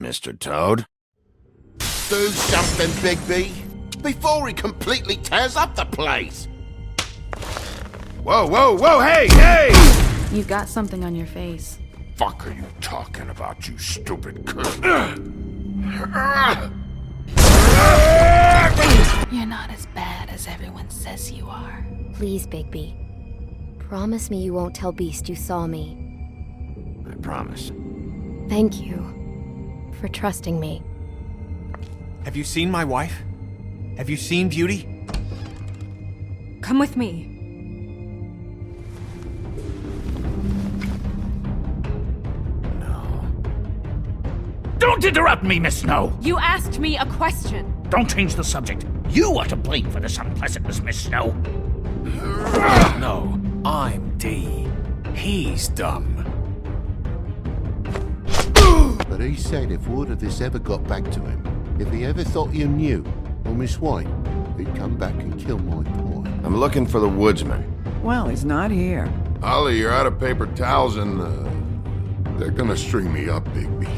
Mr. Toad. Do something, Bigby, before he completely tears up the place. Whoa, whoa, whoa, hey, hey! You've got something on your face. Fuck are you talking about, you stupid cunt? You're not as bad as everyone says you are. Please, Bigby. Promise me you won't tell Beast you saw me. I promise. Thank you for trusting me. Have you seen my wife? Have you seen Beauty? Come with me. Don't interrupt me, Miss Snow! You asked me a question. Don't change the subject. You are to blame for this unpleasantness, Miss Snow. No, I'm D. He's dumb. But he said if word of this ever got back to him, if he ever thought you knew, or Miss White, he'd come back and kill my boy. I'm looking for the woodsman. Well, he's not here. Ollie, you're out of paper towels and, they're gonna string me up, Bigby.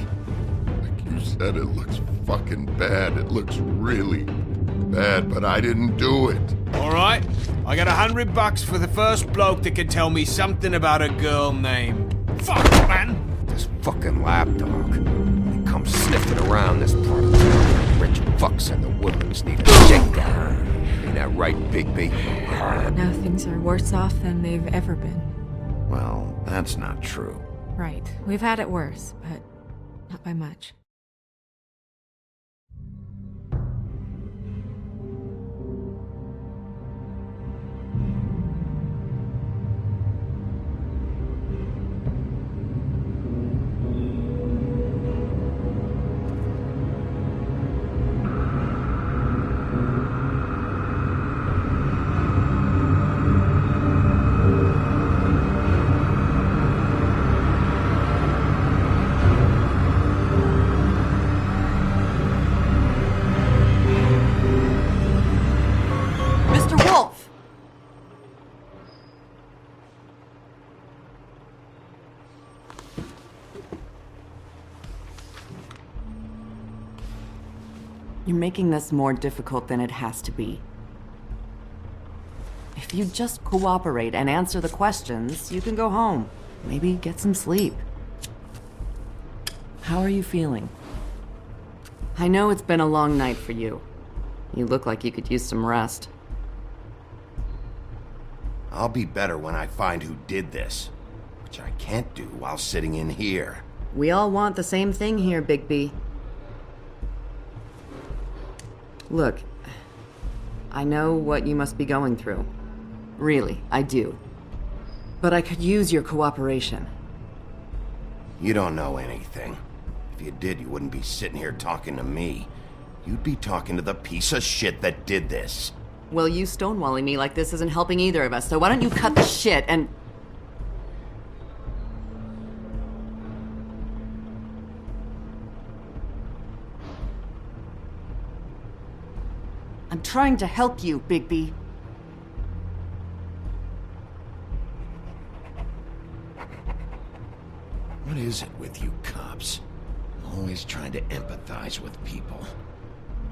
Like you said, it looks fucking bad. It looks really bad, but I didn't do it. Alright, I got $100 for the first bloke that can tell me something about a girl named... Fuck, man! This fucking lapdog. He comes sniffing around this part of town. Rich fucks in the woodlands need a shakedown. Ain't that right, Bigby? Now things are worse off than they've ever been. Well, that's not true. Right. We've had it worse, but not by much. You're making this more difficult than it has to be. If you just cooperate and answer the questions, you can go home. Maybe get some sleep. How are you feeling? I know it's been a long night for you. You look like you could use some rest. I'll be better when I find who did this, which I can't do while sitting in here. We all want the same thing here, Bigby. Look, I know what you must be going through. Really, I do. But I could use your cooperation. You don't know anything. If you did, you wouldn't be sitting here talking to me. You'd be talking to the piece of shit that did this. Well, you stonewalling me like this isn't helping either of us, so why don't you cut the shit and... I'm trying to help you, Bigby. What is it with you cops? Always trying to empathize with people.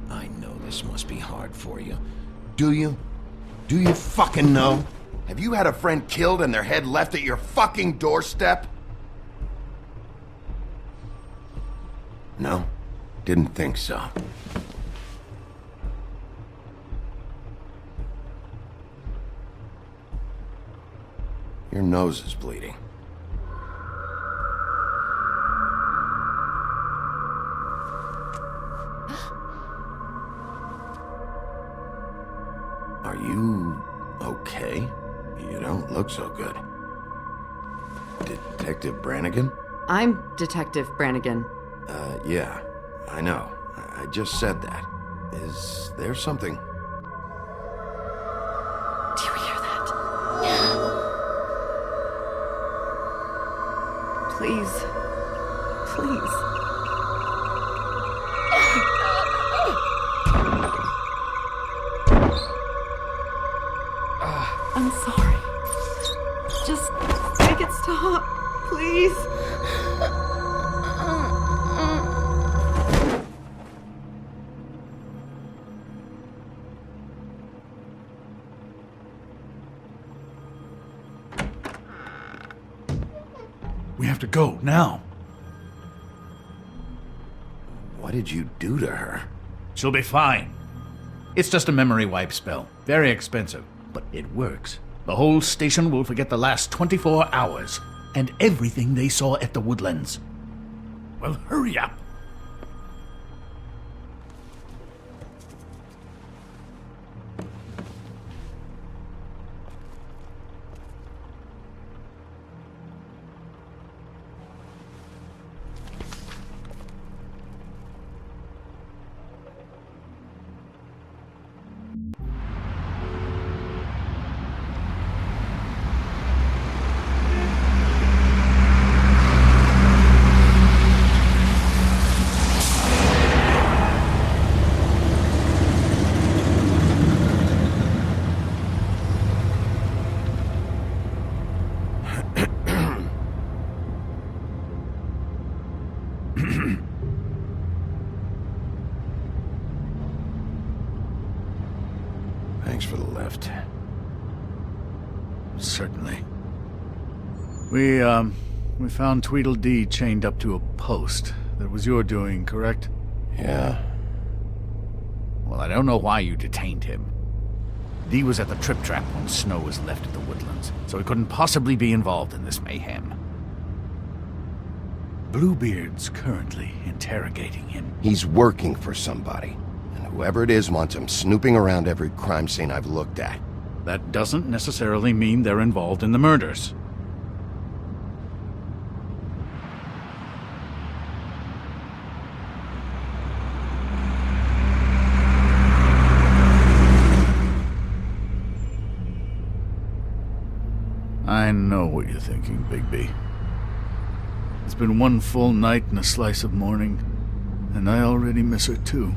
I know this must be hard for you. Do you? Do you fucking know? Have you had a friend killed and their head left at your fucking doorstep? No? Didn't think so. Your nose is bleeding. Are you okay? You don't look so good. Detective Brannigan? I'm Detective Brannigan. Yeah, I know. I just said that. Is there something? Do you hear that? Please. Please. I'm sorry. Just make it stop, please. have to go, now. What did you do to her? She'll be fine. It's just a memory wipe spell. Very expensive, but it works. The whole station will forget the last 24 hours, and everything they saw at the Woodlands. Well, hurry up. Thanks for the lift. Certainly. We found Tweedledee chained up to a post. That was your doing, correct? Yeah. Well, I don't know why you detained him. Dee was at the Trip Trap when Snow was left at the Woodlands, so he couldn't possibly be involved in this mayhem. Bluebeard's currently interrogating him. He's working for somebody. And whoever it is wants him snooping around every crime scene I've looked at. That doesn't necessarily mean they're involved in the murders. I know what you're thinking, Bigby. It's been one full night and a slice of morning, and I already miss her too.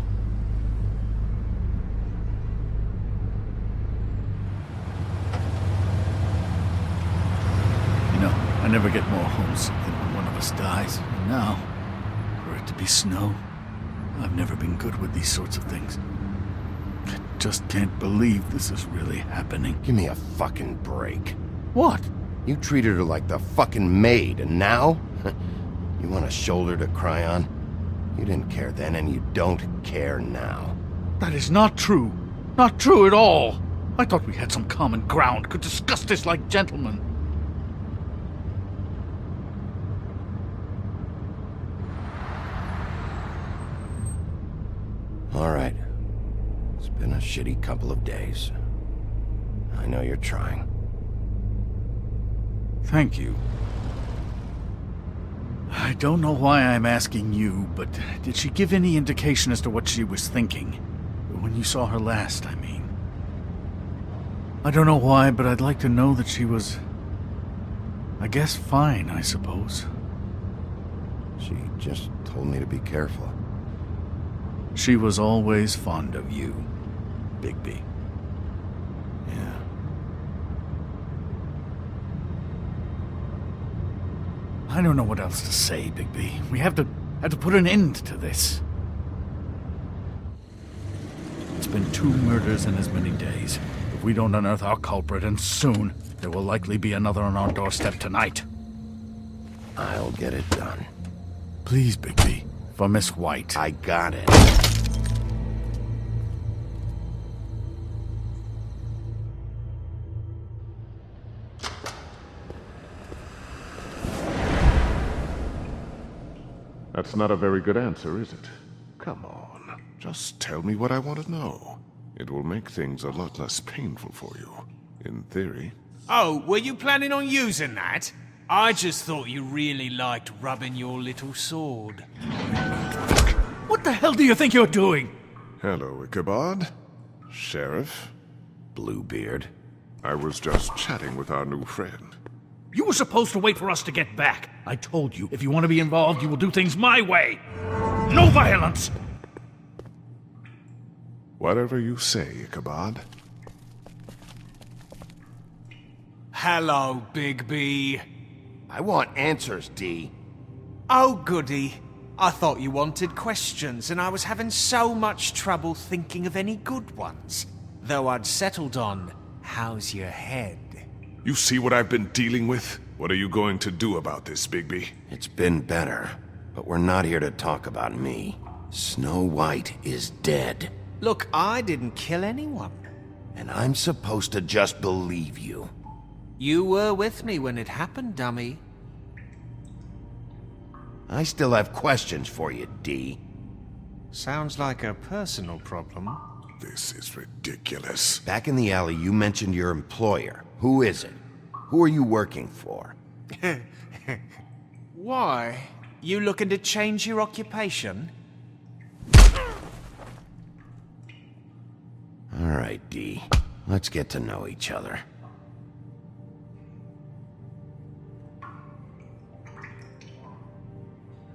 You know, I never get more homesick than when one of us dies. And now, for it to be Snow, I've never been good with these sorts of things. I just can't believe this is really happening. Give me a fucking break. What? You treated her like the fucking maid, and now? You want a shoulder to cry on? You didn't care then, and you don't care now. That is not true. Not true at all. I thought we had some common ground, could discuss this like gentlemen. All right. It's been a shitty couple of days. I know you're trying. Thank you. I don't know why I'm asking you, but did she give any indication as to what she was thinking? When you saw her last, I mean. I don't know why, but I'd like to know that she was... I guess fine, I suppose. She just told me to be careful. She was always fond of you, Bigby. Yeah. I don't know what else to say, Bigby. We have to put an end to this. It's been 2 murders in as many days. If we don't unearth our culprit, and soon, there will likely be another on our doorstep tonight. I'll get it done. Please, Bigby. For Miss White. I got it. That's not a very good answer, is it? Come on, just tell me what I want to know. It will make things a lot less painful for you, in theory. Oh, were you planning on using that? I just thought you really liked rubbing your little sword. What the hell do you think you're doing? Hello, Ichabod. Sheriff. Bluebeard. I was just chatting with our new friend. You were supposed to wait for us to get back. I told you, if you want to be involved, you will do things my way. No violence! Whatever you say, Ichabod. Hello, Bigby. I want answers, Dee. Oh, goody. I thought you wanted questions, and I was having so much trouble thinking of any good ones. Though I'd settled on, how's your head? You see what I've been dealing with? What are you going to do about this, Bigby? It's been better, but we're not here to talk about me. Snow White is dead. Look, I didn't kill anyone. And I'm supposed to just believe you. You were with me when it happened, dummy. I still have questions for you, D. Sounds like a personal problem. This is ridiculous. Back in the alley, you mentioned your employer. Who is it? Who are you working for? Why? You looking to change your occupation? All right, D. Let's get to know each other.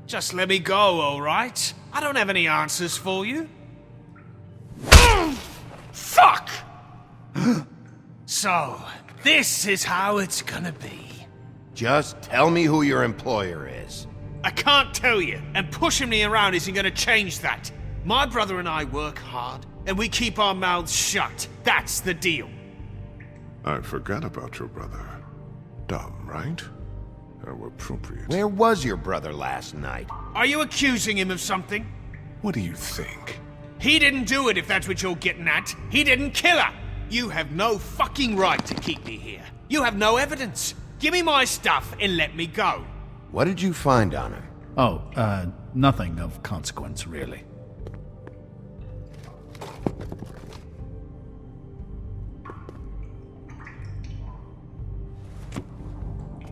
Just let me go, all right? I don't have any answers for you. Fuck! So, this is how it's gonna be. Just tell me who your employer is. I can't tell you, and pushing me around isn't gonna change that. My brother and I work hard, and we keep our mouths shut. That's the deal. I forgot about your brother. Dumb, right? How appropriate. Where was your brother last night? Are you accusing him of something? What do you think? He didn't do it, if that's what you're getting at. He didn't kill her. You have no fucking right to keep me here. You have no evidence. Give me my stuff and let me go. What did you find on him? Oh, nothing of consequence, really.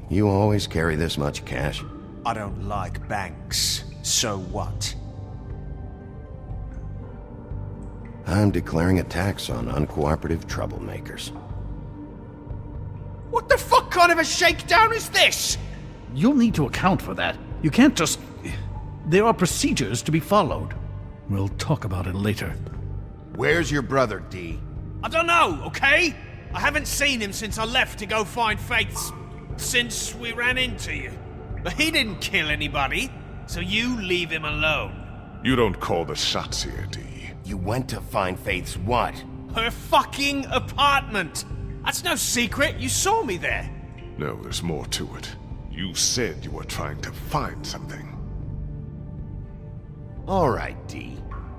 You always carry this much cash? I don't like banks. So what? I'm declaring a tax on uncooperative troublemakers. What the fuck kind of a shakedown is this? You'll need to account for that. You can't just... There are procedures to be followed. We'll talk about it later. Where's your brother, D? I don't know, okay? I haven't seen him since I left to go find Faith's... since we ran into you. But he didn't kill anybody, so you leave him alone. You don't call the shots here, D. You went to find Faith's what? Her fucking apartment! That's no secret, you saw me there. No, there's more to it. You said you were trying to find something. All right, D.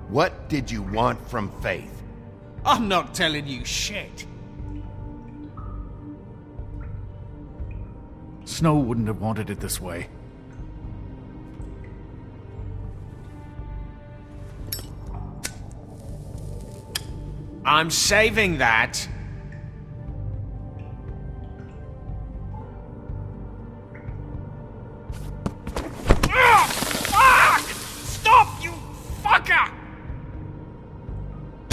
What did you want from Faith? I'm not telling you shit. Snow wouldn't have wanted it this way. I'm saving that. Fuck! Stop, you fucker!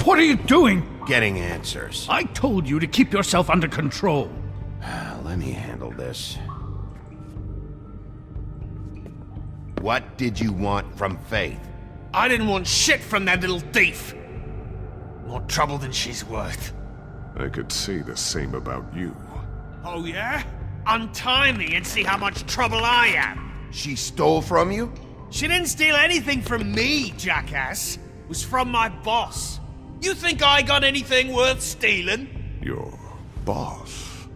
What are you doing? Getting answers. I told you to keep yourself under control. Let me handle this. What did you want from Faith? I didn't want shit from that little thief. More trouble than she's worth. I could say the same about you. Oh yeah? Untie me and see how much trouble I am. She stole from you? She didn't steal anything from me, jackass. It was from my boss. You think I got anything worth stealing? Your boss?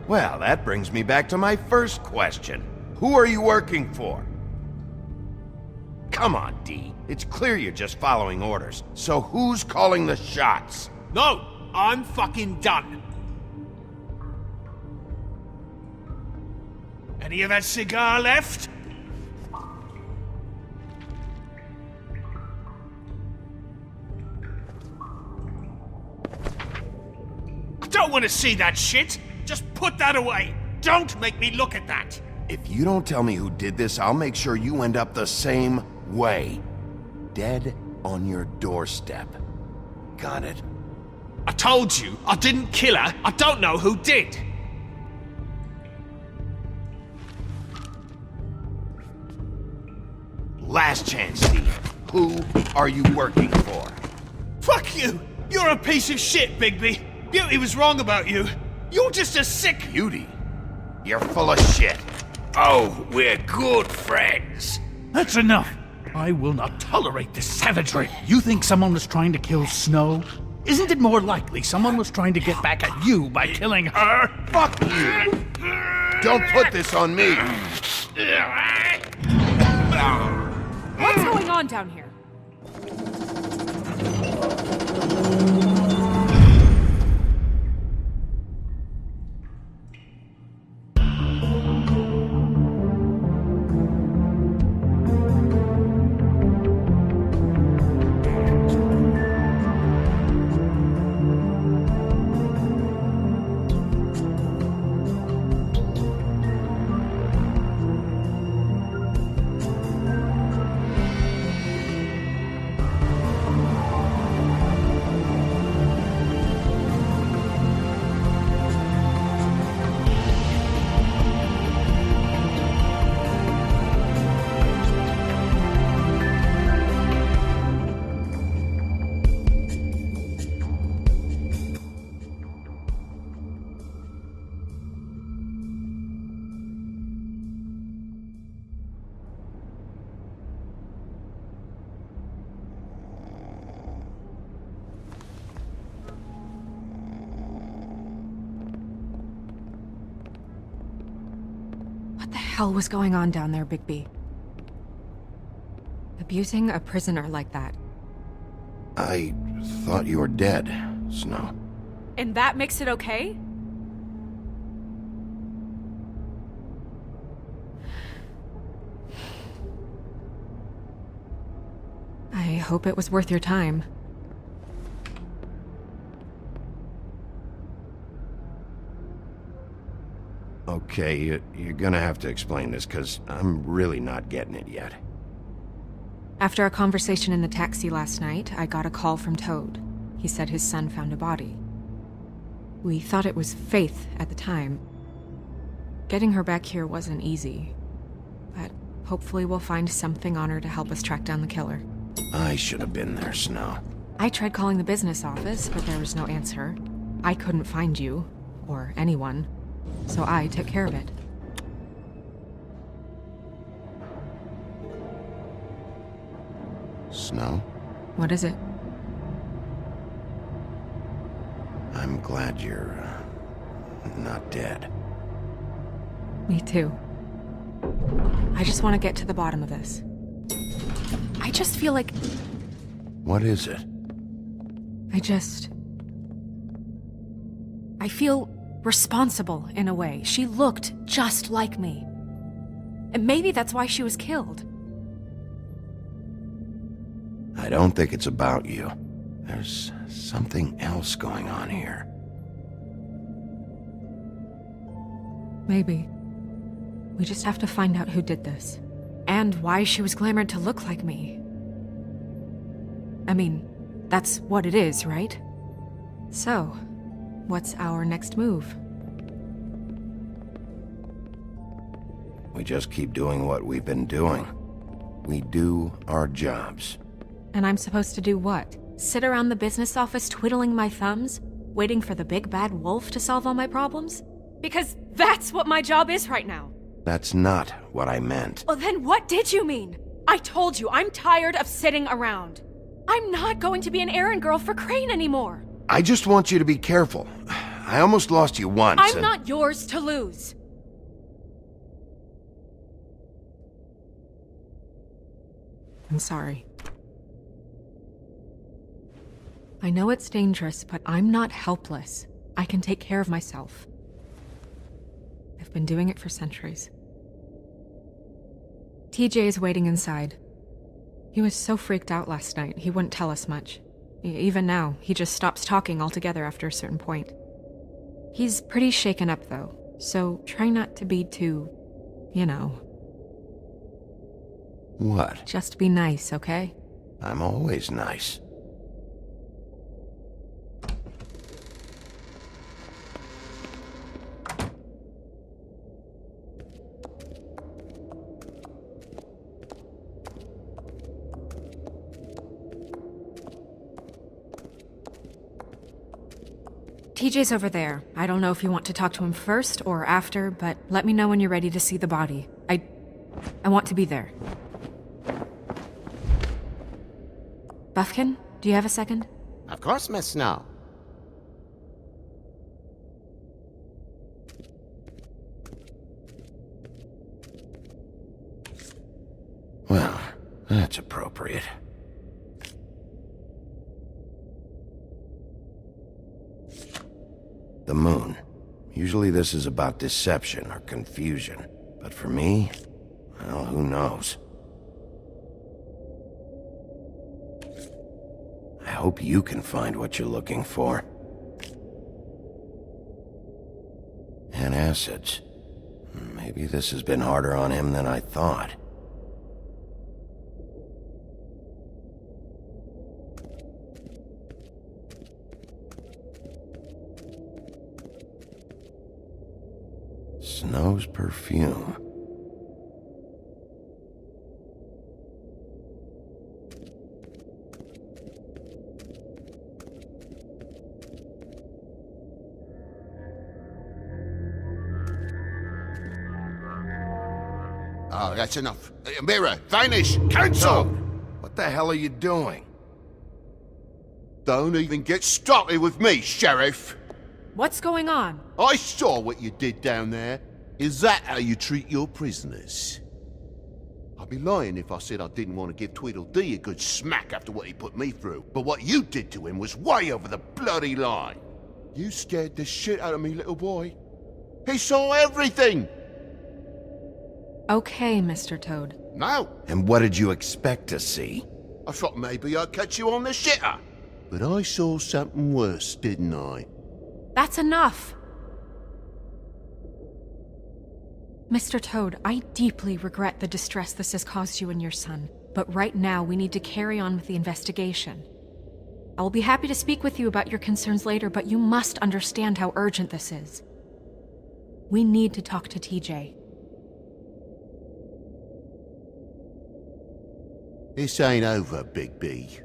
Well, that brings me back to my first question. Who are you working for? Come on, D. It's clear you're just following orders. So who's calling the shots? No, I'm fucking done. Any of that cigar left? I don't want to see that shit. Just put that away. Don't make me look at that. If you don't tell me who did this, I'll make sure you end up the same way. Dead on your doorstep. Got it? I told you, I didn't kill her. I don't know who did. Last chance, Steve. Who are you working for? Fuck you! You're a piece of shit, Bigby. Beauty was wrong about you. You're just a sick... Beauty? You're full of shit. Oh, we're good friends. That's enough. I will not tolerate this savagery. You think someone was trying to kill Snow? Isn't it more likely someone was trying to get back at you by killing her? Fuck you! Don't put this on me! What's going on down here? What the hell was going on down there, Bigby? Abusing a prisoner like that. I thought you were dead, Snow. And that makes it okay? I hope it was worth your time. Okay, you're gonna have to explain this, because I'm really not getting it yet. After our conversation in the taxi last night, I got a call from Toad. He said his son found a body. We thought it was Faith at the time. Getting her back here wasn't easy, but hopefully we'll find something on her to help us track down the killer. I should have been there, Snow. I tried calling the business office, but there was no answer. I couldn't find you, or anyone, so I took care of it. Snow? What is it? I'm glad you're not dead. Me too. I just want to get to the bottom of this. I just feel like... What is it? I feel responsible in a way. She looked just like me. And maybe that's why she was killed. I don't think it's about you. There's something else going on here. Maybe. We just have to find out who did this. And why she was glamored to look like me. I mean, that's what it is, right? So, what's our next move? We just keep doing what we've been doing. We do our jobs. And I'm supposed to do what? Sit around the business office twiddling my thumbs, waiting for the big bad wolf to solve all my problems? Because that's what my job is right now. That's not what I meant. Well, then what did you mean? I told you, I'm tired of sitting around. I'm not going to be an errand girl for Crane anymore. I just want you to be careful. I almost lost you once. I'm not yours to lose. I'm sorry. I know it's dangerous, but I'm not helpless. I can take care of myself. I've been doing it for centuries. TJ is waiting inside. He was so freaked out last night, he wouldn't tell us much. Even now, he just stops talking altogether after a certain point. He's pretty shaken up, though, so try not to be too, you know. What? Just be nice, okay? I'm always nice. TJ's over there. I don't know if you want to talk to him first or after, but let me know when you're ready to see the body. I want to be there. Buffkin, do you have a second? Of course, Miss Snow. Well, that's appropriate. The moon. Usually this is about deception or confusion. But for me, well, who knows? I hope you can find what you're looking for. And acids. Maybe this has been harder on him than I thought. Snow's perfume. Oh, that's enough. Mirror, vanish, cancel! What the hell are you doing? Don't even get started with me, Sheriff. What's going on? I saw what you did down there. Is that how you treat your prisoners? I'd be lying if I said I didn't want to give Tweedledee a good smack after what he put me through. But what you did to him was way over the bloody line. You scared the shit out of me, little boy. He saw everything! Okay, Mr. Toad. No. And what did you expect to see? I thought maybe I'd catch you on the shitter. But I saw something worse, didn't I? That's enough! Mr. Toad, I deeply regret the distress this has caused you and your son, but right now we need to carry on with the investigation. I will be happy to speak with you about your concerns later, but you must understand how urgent this is. We need to talk to TJ. This ain't over, Bigby.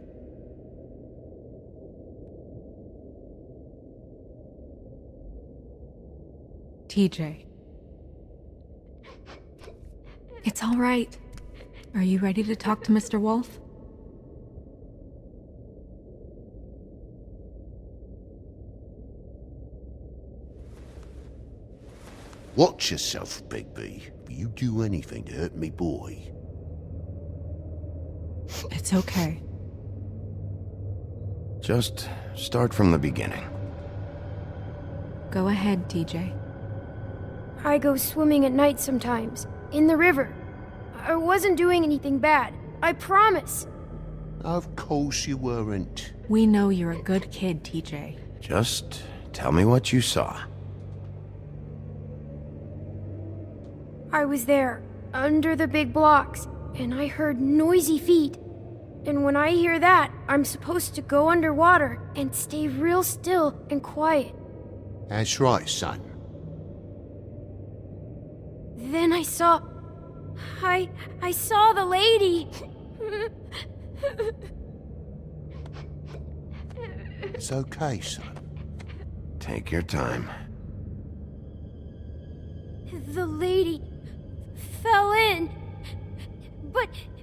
TJ. It's all right. Are you ready to talk to Mr. Wolf? Watch yourself, Bigby. If you do anything to hurt me, boy. It's okay. Just start from the beginning. Go ahead, TJ. I go swimming at night sometimes, in the river. I wasn't doing anything bad, I promise. Of course you weren't. We know you're a good kid, TJ. Just tell me what you saw. I was there, under the big blocks, and I heard noisy feet. And when I hear that, I'm supposed to go underwater and stay real still and quiet. That's right, son. Then I saw the lady. It's okay, son. Take your time. The lady fell in.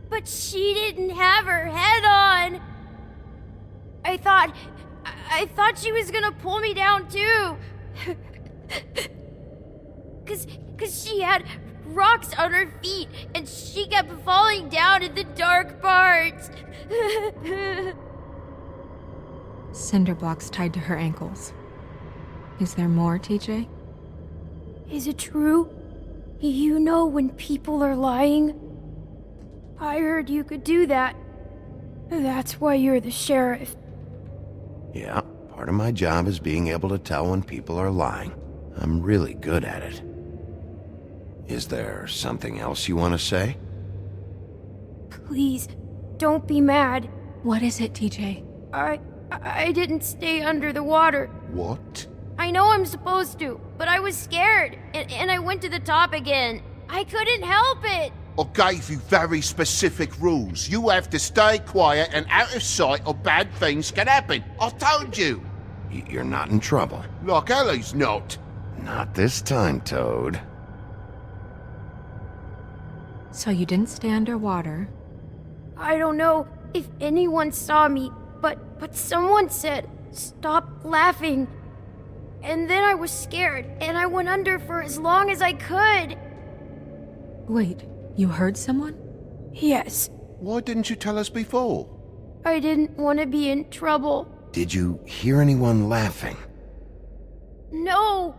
But she didn't have her head on. I thought she was gonna pull me down too. Cause she had rocks on her feet and she kept falling down in the dark parts. Cinder blocks tied to her ankles. Is there more, TJ? Is it true? You know when people are lying? I heard you could do that. That's why you're the sheriff. Yeah, part of my job is being able to tell when people are lying. I'm really good at it. Is there something else you want to say? Please, don't be mad. What is it, TJ? I didn't stay under the water. What? I know I'm supposed to, but I was scared, and I went to the top again. I couldn't help it. I gave you very specific rules. You have to stay quiet and out of sight or bad things can happen. I told you. You're not in trouble. Like Ellie's not. Not this time, Toad. So you didn't stay underwater? I don't know if anyone saw me, but someone said, stop laughing. And then I was scared, and I went under for as long as I could. Wait, you heard someone? Yes, Why didn't you tell us before? I didn't want to be in trouble. Did you hear anyone laughing? No!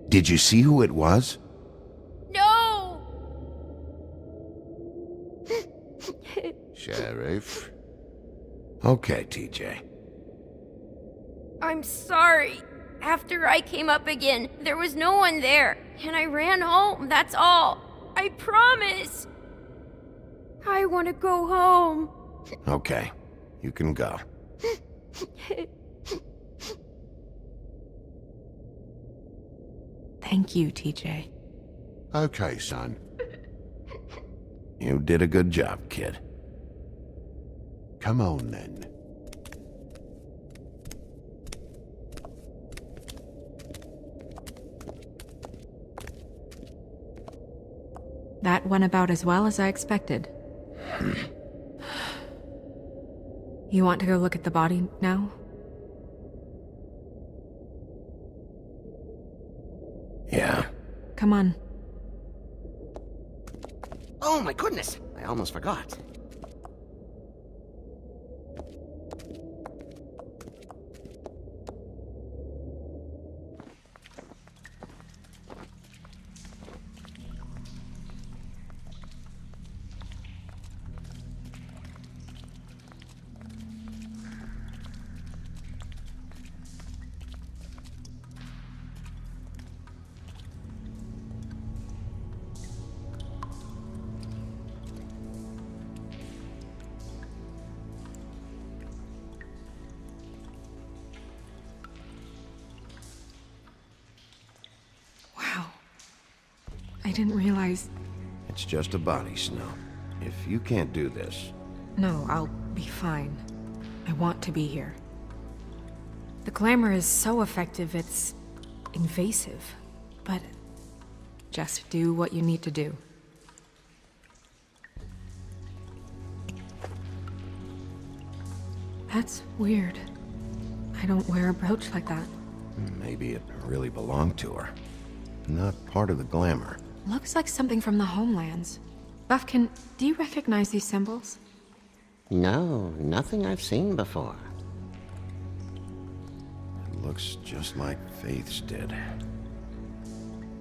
Did you see who it was? No! Sheriff? Okay, TJ. I'm sorry. After I came up again, there was no one there, and I ran home, that's all. I promise. I want to go home. Okay, you can go. Thank you, TJ. Okay, son. You did a good job, kid. Come on, then. That went about as well as I expected. You want to go look at the body now? Yeah. Come on. Oh my goodness, I almost forgot. I didn't realize... It's just a body, Snow. If you can't do this... No, I'll be fine. I want to be here. The glamour is so effective, it's invasive. But just do what you need to do. That's weird. I don't wear a brooch like that. Maybe it really belonged to her. Not part of the glamour. Looks like something from the homelands. Buffkin, do you recognize these symbols? No, nothing I've seen before. It looks just like Faith's did.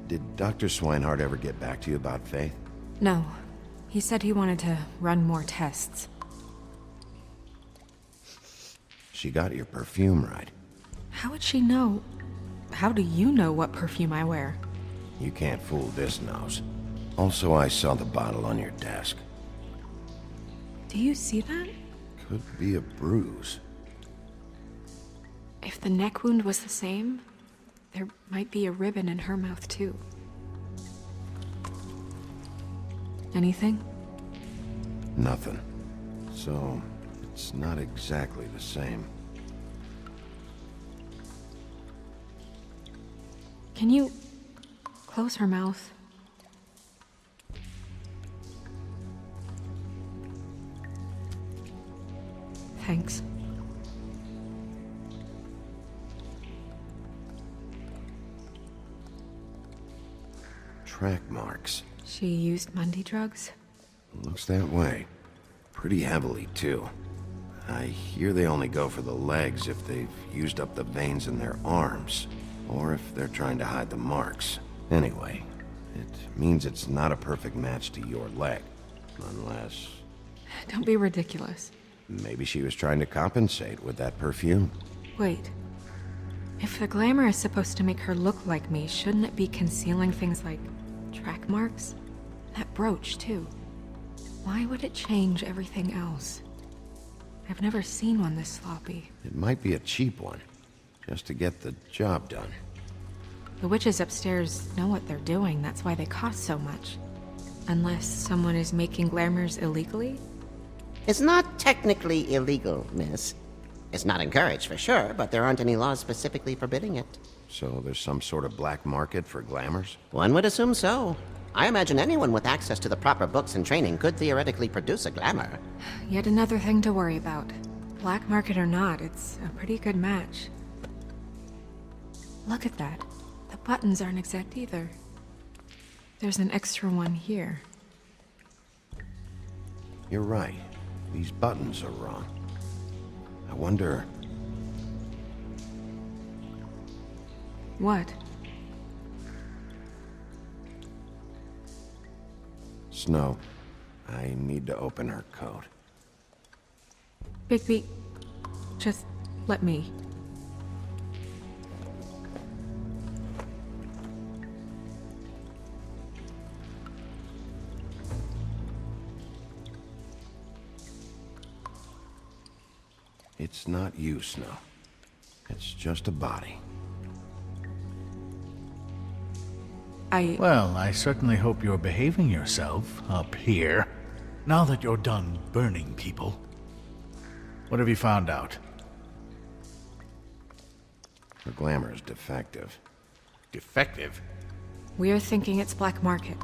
Did Dr. Swinehart ever get back to you about Faith? No. He said he wanted to run more tests. She got your perfume right. How would she know? How do you know what perfume I wear? You can't fool this nose. Also, I saw the bottle on your desk. Do you see that? Could be a bruise. If the neck wound was the same, there might be a ribbon in her mouth too. Anything? Nothing. So, it's not exactly the same. Can you close her mouth? Thanks. Track marks. She used Mundy drugs? Looks that way. Pretty heavily, too. I hear they only go for the legs if they've used up the veins in their arms, or if they're trying to hide the marks. Anyway, it means it's not a perfect match to your leg. Unless... Don't be ridiculous. Maybe she was trying to compensate with that perfume. Wait. If the glamour is supposed to make her look like me, shouldn't it be concealing things like track marks? That brooch, too. Why would it change everything else? I've never seen one this sloppy. It might be a cheap one, just to get the job done. The witches upstairs know what they're doing, that's why they cost so much. Unless someone is making glamours illegally? It's not technically illegal, miss. It's not encouraged for sure, but there aren't any laws specifically forbidding it. So there's some sort of black market for glamours? One would assume so. I imagine anyone with access to the proper books and training could theoretically produce a glamour. Yet another thing to worry about. Black market or not, it's a pretty good match. Look at that. The buttons aren't exact either. There's an extra one here. You're right. These buttons are wrong. I wonder... What? Snow, I need to open her coat. Bigby, just let me. It's not you, Snow. It's just a body. Well, I certainly hope you're behaving yourself up here, now that you're done burning people. What have you found out? Her glamour is defective. Defective? We're thinking it's black market.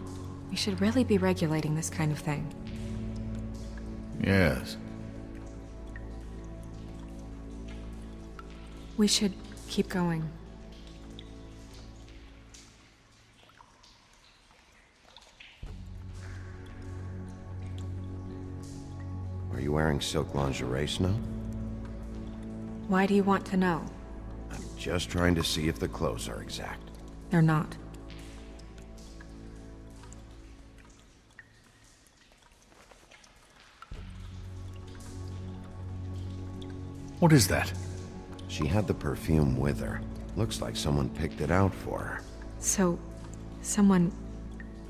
We should really be regulating this kind of thing. Yes. We should keep going. Are you wearing silk lingerie, Snow? Why do you want to know? I'm just trying to see if the clothes are exact. They're not. What is that? She had the perfume with her. Looks like someone picked it out for her. So, someone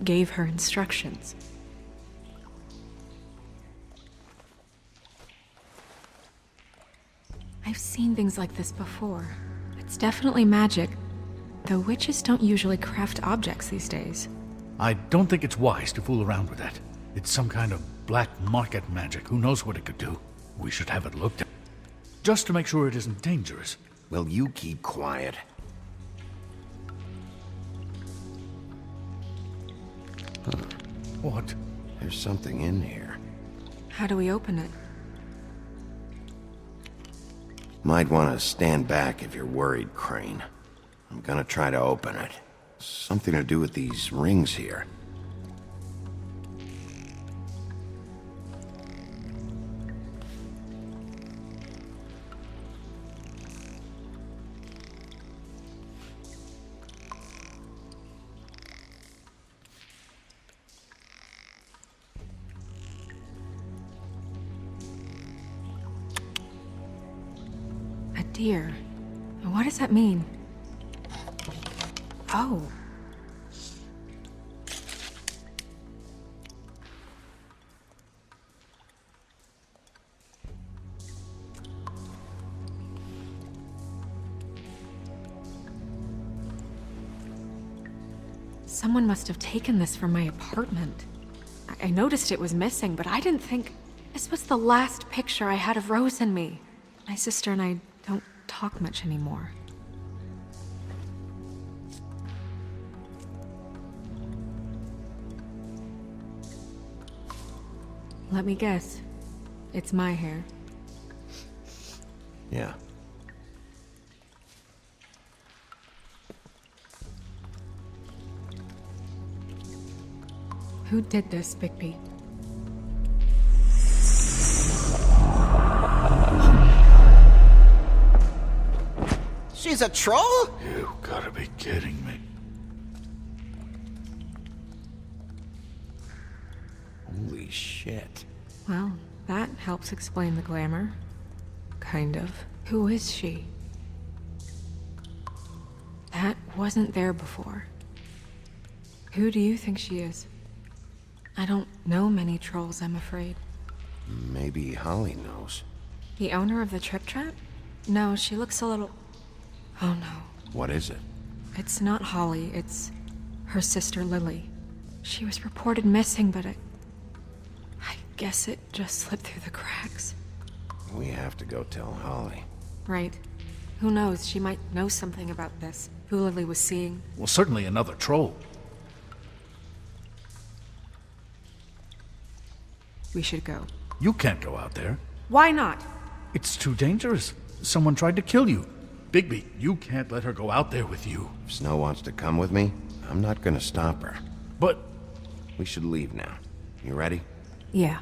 gave her instructions. I've seen things like this before. It's definitely magic, though witches don't usually craft objects these days. I don't think it's wise to fool around with that. It's some kind of black market magic. Who knows what it could do? We should have it looked at. Just to make sure it isn't dangerous. Will you keep quiet? Huh. What? There's something in here. How do we open it? Might want to stand back if you're worried, Crane. I'm gonna try to open it. Something to do with these rings here. Dear, what does that mean? Oh. Someone must have taken this from my apartment. I noticed it was missing, but I didn't think... This was the last picture I had of Rose and me. My sister and I don't talk much anymore. Let me guess. It's my hair. Yeah. Who did this, Bigby? She's a troll? You gotta be kidding me. Holy shit. Well, that helps explain the glamour. Kind of. Who is she? That wasn't there before. Who do you think she is? I don't know many trolls, I'm afraid. Maybe Holly knows. The owner of the Trip Trap? No, she looks a little... Oh no. What is it? It's not Holly, it's her sister Lily. She was reported missing, but I guess it just slipped through the cracks. We have to go tell Holly. Right. Who knows, she might know something about this. Who Lily was seeing. Well, certainly another troll. We should go. You can't go out there. Why not? It's too dangerous. Someone tried to kill you. Bigby, you can't let her go out there with you. If Snow wants to come with me, I'm not gonna stop her. But... We should leave now. You ready? Yeah.